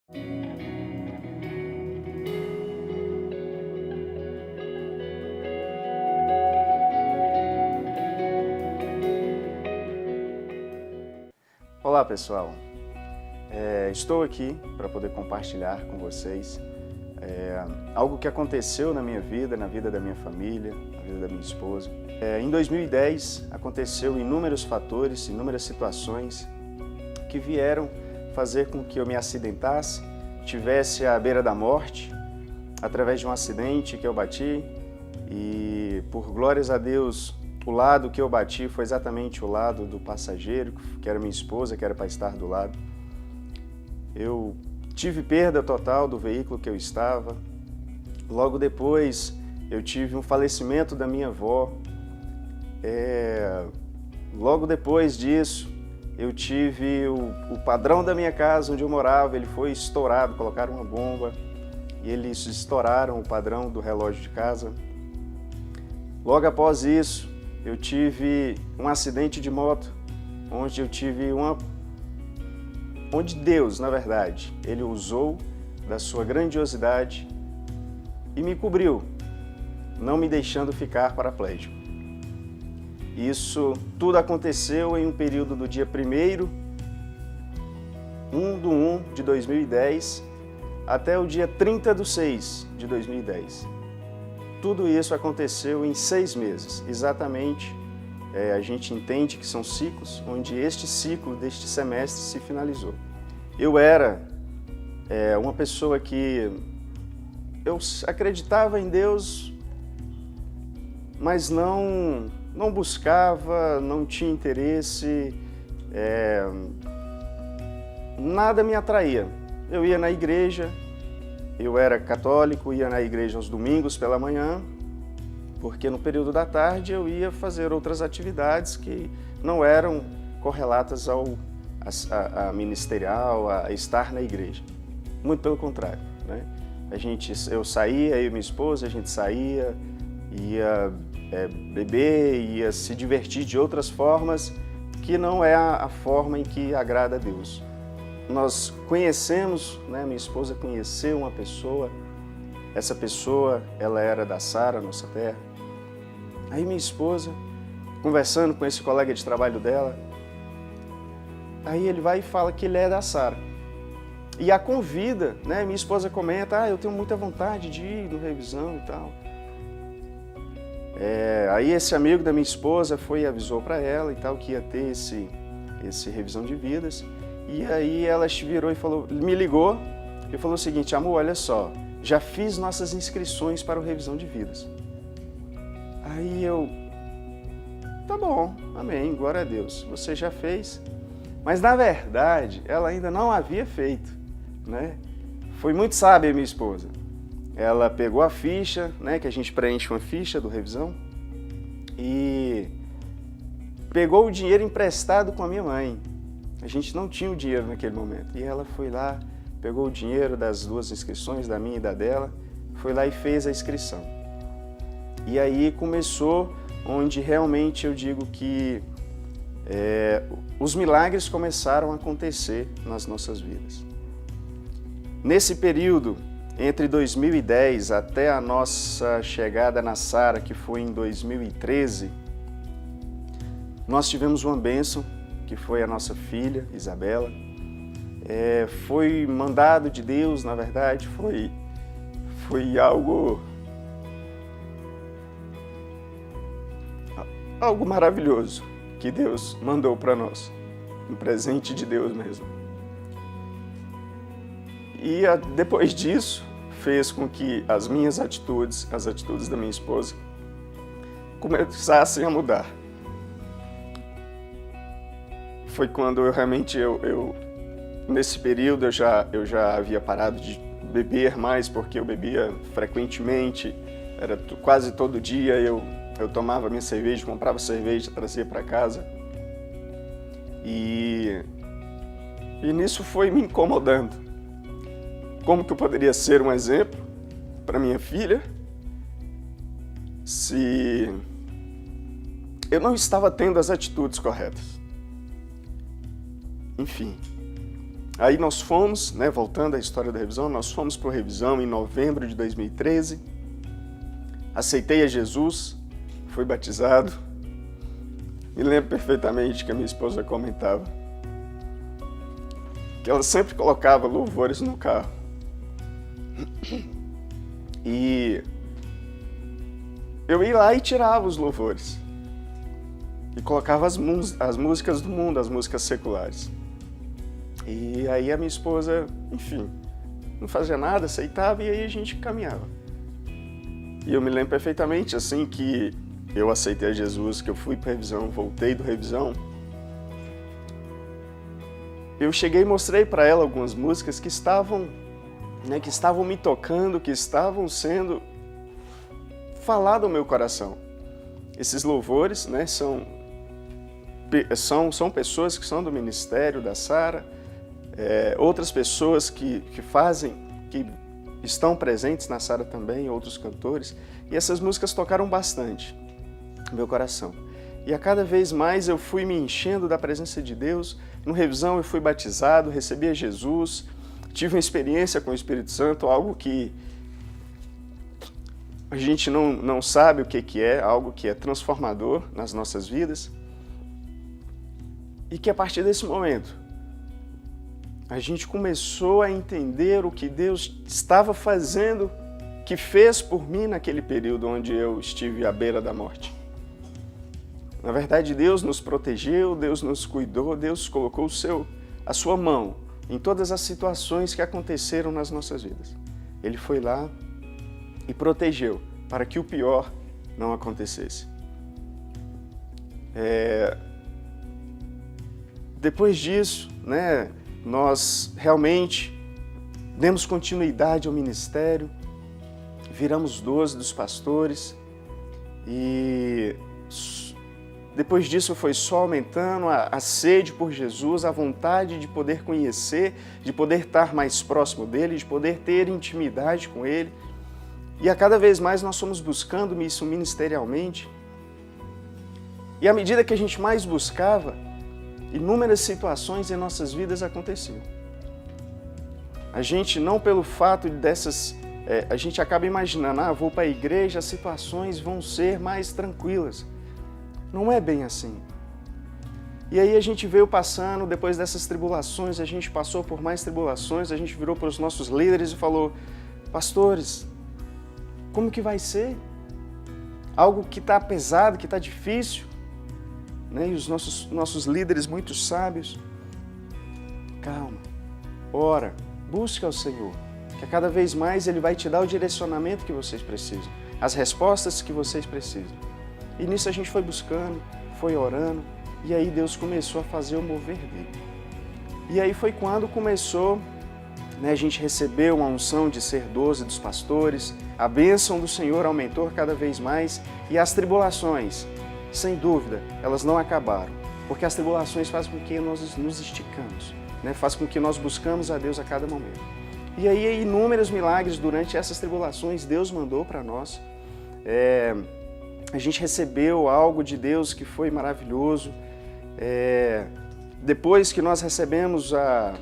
Olá pessoal, estou aqui para poder compartilhar com vocês algo que aconteceu na minha vida, na vida da minha família, na vida da minha esposa. Em 2010 aconteceu inúmeros fatores, inúmeras situações que vieram fazer com que eu me acidentasse, tivesse à beira da morte, através de um acidente que eu bati e, por glórias a Deus, o lado que eu bati foi exatamente o lado do passageiro, que era minha esposa, que era para estar do lado. Eu tive perda total do veículo que eu estava. Logo depois, eu tive um falecimento da minha avó. Logo depois disso, eu tive o padrão da minha casa, onde eu morava, ele foi estourado, colocaram uma bomba e eles estouraram o padrão do relógio de casa. Logo após isso, eu tive um acidente de moto, onde onde Deus, na verdade, Ele usou da sua grandiosidade e me cobriu, não me deixando ficar paraplégico. Isso tudo aconteceu em um período do dia 1 de 2010 até o dia 30/6 de 2010. Tudo isso aconteceu em 6 meses, exatamente. A gente entende que são ciclos, onde este ciclo deste semestre se finalizou. Eu era uma pessoa que eu acreditava em Deus, mas não buscava, não tinha interesse, nada me atraía. Eu ia na igreja, eu era católico, ia na igreja aos domingos pela manhã, porque no período da tarde eu ia fazer outras atividades que não eram correlatas a ministerial, a estar na igreja. Muito pelo contrário, né? Eu saía, eu e minha esposa, a gente saía, ia beber, ia se divertir de outras formas que não é a forma em que agrada a Deus. Nós conhecemos, né, minha esposa conheceu uma pessoa, essa pessoa, ela era da Sara, nossa terra. Aí minha esposa, conversando com esse colega de trabalho dela, aí ele vai e fala que ele é da Sara. E a convida, né, minha esposa comenta, eu tenho muita vontade de ir no revisão e tal. Aí esse amigo da minha esposa foi e avisou para ela e tal, que ia ter esse revisão de vidas. E aí ela virou e me ligou e falou o seguinte: amor, olha só, já fiz nossas inscrições para o revisão de vidas. Aí eu, tá bom, amém, glória a Deus, você já fez. Mas na verdade, ela ainda não havia feito, né? Foi muito sábia minha esposa. Ela pegou a ficha, né, que a gente preenche uma ficha do revisão, e pegou o dinheiro emprestado com a minha mãe. A gente não tinha o dinheiro naquele momento. E ela foi lá, pegou o dinheiro das 2 inscrições, da minha e da dela, foi lá e fez a inscrição. E aí começou onde realmente eu digo que os milagres começaram a acontecer nas nossas vidas. Nesse período, entre 2010 até a nossa chegada na Sara, que foi em 2013, nós tivemos uma bênção, que foi a nossa filha, Isabela. Foi mandado de Deus, na verdade, foi algo maravilhoso que Deus mandou para nós, um presente de Deus mesmo. E depois disso, fez com que as minhas atitudes, as atitudes da minha esposa, começassem a mudar. Foi quando nesse período eu já havia parado de beber mais, porque eu bebia frequentemente, era quase todo dia eu tomava minha cerveja, comprava cerveja, trazia para casa. E nisso foi me incomodando. Como que eu poderia ser um exemplo para minha filha se eu não estava tendo as atitudes corretas? Enfim, Aí nós fomos, né, voltando à história da revisão, nós fomos para a revisão em novembro de 2013, aceitei a Jesus, fui batizado. Me lembro perfeitamente que a minha esposa comentava que ela sempre colocava louvores no carro. E eu ia lá e tirava os louvores. E colocava as músicas do mundo, as músicas seculares. E aí a minha esposa, enfim, não fazia nada, aceitava e aí a gente caminhava. E eu me lembro perfeitamente, assim, que eu aceitei a Jesus, que eu fui para a revisão, voltei do revisão. Eu cheguei e mostrei para ela algumas músicas que estavam me tocando, que estavam sendo faladas ao meu coração. Esses louvores, né, são pessoas que são do ministério da Sara, outras pessoas que estão presentes na Sara também, outros cantores, e essas músicas tocaram bastante no meu coração. E a cada vez mais eu fui me enchendo da presença de Deus. No revisão eu fui batizado, recebi a Jesus, tive uma experiência com o Espírito Santo, algo que a gente não sabe o que é, algo que é transformador nas nossas vidas. E que a partir desse momento, a gente começou a entender o que Deus estava fazendo, que fez por mim naquele período onde eu estive à beira da morte. Na verdade, Deus nos protegeu, Deus nos cuidou, Deus colocou a sua mão em todas as situações que aconteceram nas nossas vidas. Ele foi lá e protegeu para que o pior não acontecesse. Depois disso, né, nós realmente demos continuidade ao ministério, viramos 12 dos pastores e depois disso foi só aumentando a sede por Jesus, a vontade de poder conhecer, de poder estar mais próximo dele, de poder ter intimidade com ele. E a cada vez mais nós fomos buscando isso ministerialmente. E à medida que a gente mais buscava, inúmeras situações em nossas vidas aconteciam. A gente não pelo fato dessas... a gente acaba imaginando, vou para a igreja, as situações vão ser mais tranquilas. Não é bem assim. E aí a gente veio passando, depois dessas tribulações, a gente passou por mais tribulações, a gente virou para os nossos líderes e falou, pastores, como que vai ser? Algo que está pesado, que está difícil, né? E os nossos líderes muito sábios, calma, ora, busque ao Senhor, que a cada vez mais Ele vai te dar o direcionamento que vocês precisam, as respostas que vocês precisam. E nisso a gente foi buscando, foi orando, e aí Deus começou a fazer o mover dele. E aí foi quando começou, né, a gente recebeu a unção de ser 12 dos pastores, a bênção do Senhor aumentou cada vez mais, e as tribulações, sem dúvida, elas não acabaram, porque as tribulações fazem com que nós nos esticamos, né, faz com que nós buscamos a Deus a cada momento. E aí inúmeros milagres durante essas tribulações Deus mandou para nós. A gente recebeu algo de Deus que foi maravilhoso. Depois que nós recebemos a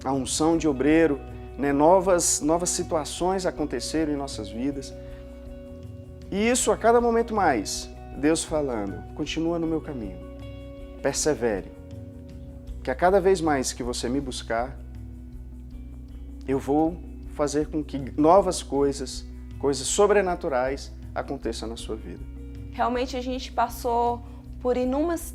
unção de obreiro, né, novas situações aconteceram em nossas vidas. E isso a cada momento mais, Deus falando, continua no meu caminho, persevere, que a cada vez mais que você me buscar, eu vou fazer com que novas coisas sobrenaturais aconteçam na sua vida. Realmente a gente passou por inúmeras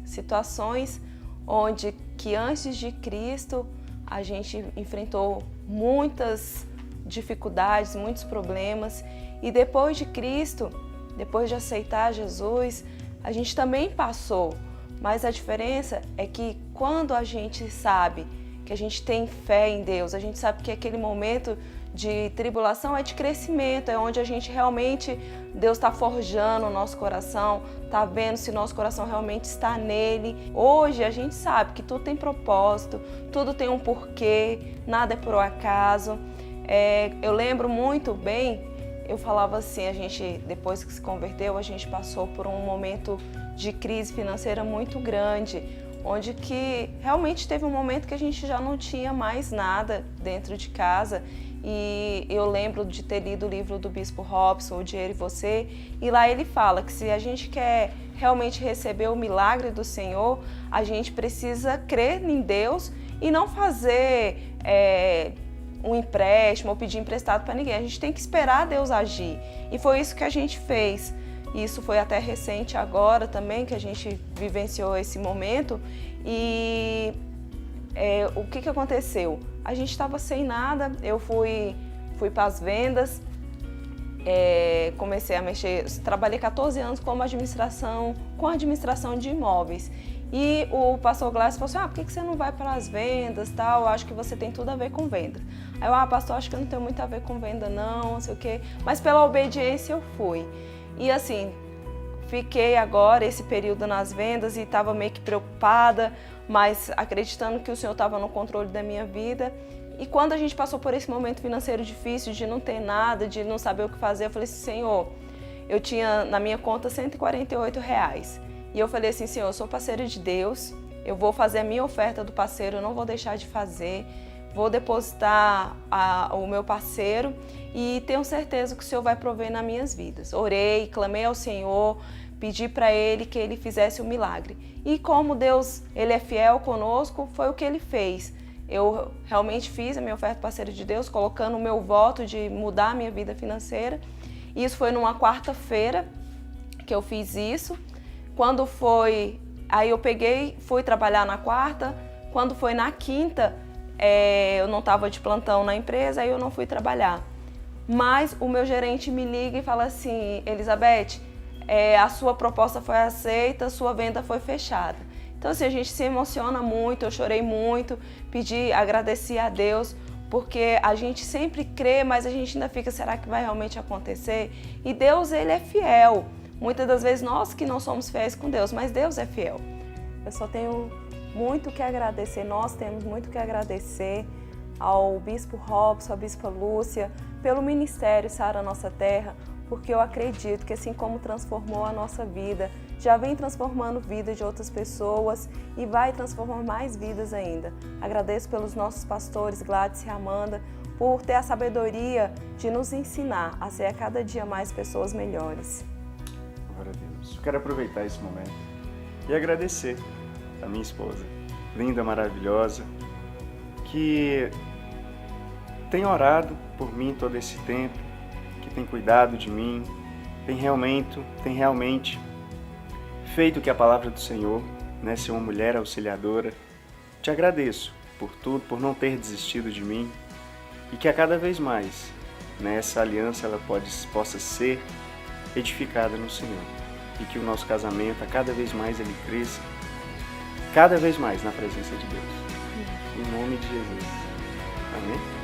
situações onde que antes de Cristo a gente enfrentou muitas dificuldades, muitos problemas, e depois de Cristo, depois de aceitar Jesus, a gente também passou, mas a diferença é que quando a gente sabe que a gente tem fé em Deus, a gente sabe que aquele momento de tribulação é de crescimento, é onde a gente realmente, Deus está forjando o nosso coração, está vendo se nosso coração realmente está nele. Hoje a gente sabe que tudo tem propósito, tudo tem um porquê, nada é por acaso. Eu lembro muito bem, eu falava assim, a gente, depois que se converteu, a gente passou por um momento de crise financeira muito grande, onde que realmente teve um momento que a gente já não tinha mais nada dentro de casa. E eu lembro de ter lido o livro do Bispo Robson, O Dinheiro e Você, e lá ele fala que se a gente quer realmente receber o milagre do Senhor, a gente precisa crer em Deus e não fazer um empréstimo ou pedir emprestado para ninguém. A gente tem que esperar Deus agir. E foi isso que a gente fez. Isso foi até recente agora também, que a gente vivenciou esse momento. E o que aconteceu? A gente estava sem nada, eu fui para as vendas, comecei a mexer, trabalhei 14 anos com administração de imóveis. E o pastor Glácio falou assim, por que você não vai para as vendas, tal? Eu acho que você tem tudo a ver com vendas. Aí eu, pastor, acho que eu não tenho muito a ver com venda não sei o quê. Mas pela obediência eu fui. E assim, fiquei agora esse período nas vendas e estava meio que preocupada, mas acreditando que o Senhor estava no controle da minha vida. E quando a gente passou por esse momento financeiro difícil, de não ter nada, de não saber o que fazer, eu falei assim, Senhor, eu tinha na minha conta R$148. E eu falei assim, Senhor, eu sou parceira de Deus, eu vou fazer a minha oferta do parceiro, eu não vou deixar de fazer, vou depositar o meu parceiro e tenho certeza que o Senhor vai prover nas minhas vidas. Orei, clamei ao Senhor, pedi para Ele que Ele fizesse o milagre. E como Deus, Ele é fiel conosco, foi o que Ele fez. Eu realmente fiz a minha oferta parceira de Deus, colocando o meu voto de mudar a minha vida financeira. E isso foi numa quarta-feira que eu fiz isso. Quando foi, aí eu fui trabalhar na quarta. Quando foi na quinta, eu não estava de plantão na empresa, aí eu não fui trabalhar. Mas o meu gerente me liga e fala assim, Elizabeth, a sua proposta foi aceita, a sua venda foi fechada. Então assim, a gente se emociona muito, eu chorei muito, agradeci a Deus, porque a gente sempre crê, mas a gente ainda fica, será que vai realmente acontecer? E Deus, Ele é fiel. Muitas das vezes nós que não somos fiéis com Deus, mas Deus é fiel. Eu só tenho muito que agradecer, nós temos muito que agradecer ao Bispo Robson, à Bispa Lúcia, pelo Ministério Sara Nossa Terra, porque eu acredito que assim como transformou a nossa vida, já vem transformando vidas de outras pessoas e vai transformar mais vidas ainda. Agradeço pelos nossos pastores, Gladys e Amanda, por ter a sabedoria de nos ensinar a ser a cada dia mais pessoas melhores. Glória a Deus. Eu quero aproveitar esse momento e agradecer a minha esposa, linda, maravilhosa, que tem orado por mim todo esse tempo, que tem cuidado de mim, tem realmente feito o que a palavra do Senhor, ser uma mulher auxiliadora. Te agradeço por tudo, por não ter desistido de mim e que a cada vez mais essa aliança ela possa ser edificada no Senhor e que o nosso casamento a cada vez mais ele cresça, cada vez mais na presença de Deus. Em nome de Jesus. Amém?